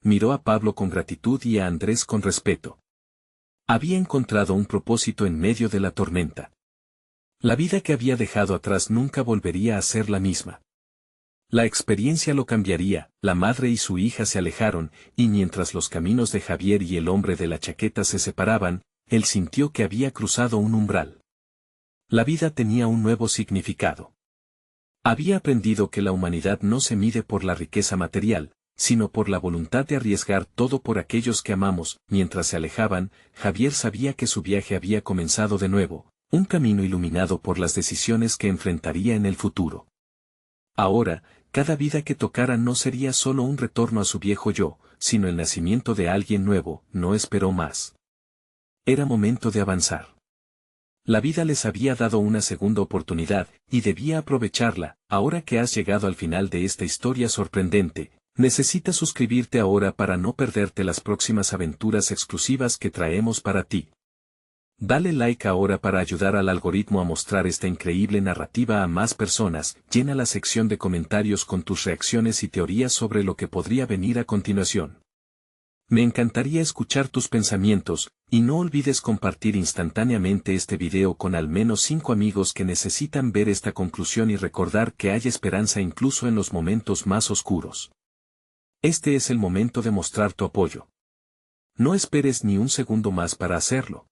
Miró a Pablo con gratitud y a Andrés con respeto. Había encontrado un propósito en medio de la tormenta. La vida que había dejado atrás nunca volvería a ser la misma. La experiencia lo cambiaría. La madre y su hija se alejaron, y mientras los caminos de Javier y el hombre de la chaqueta se separaban, él sintió que había cruzado un umbral. La vida tenía un nuevo significado. Había aprendido que la humanidad no se mide por la riqueza material, sino por la voluntad de arriesgar todo por aquellos que amamos. Mientras se alejaban, Javier sabía que su viaje había comenzado de nuevo, un camino iluminado por las decisiones que enfrentaría en el futuro. Ahora, cada vida que tocara no sería solo un retorno a su viejo yo, sino el nacimiento de alguien nuevo. No esperó más. Era momento de avanzar. La vida les había dado una segunda oportunidad, y debía aprovecharla. Ahora que has llegado al final de esta historia sorprendente, necesitas suscribirte ahora para no perderte las próximas aventuras exclusivas que traemos para ti. Dale like ahora para ayudar al algoritmo a mostrar esta increíble narrativa a más personas. Llena la sección de comentarios con tus reacciones y teorías sobre lo que podría venir a continuación. Me encantaría escuchar tus pensamientos, y no olvides compartir instantáneamente este video con al menos 5 amigos que necesitan ver esta conclusión y recordar que hay esperanza incluso en los momentos más oscuros. Este es el momento de mostrar tu apoyo. No esperes ni un segundo más para hacerlo.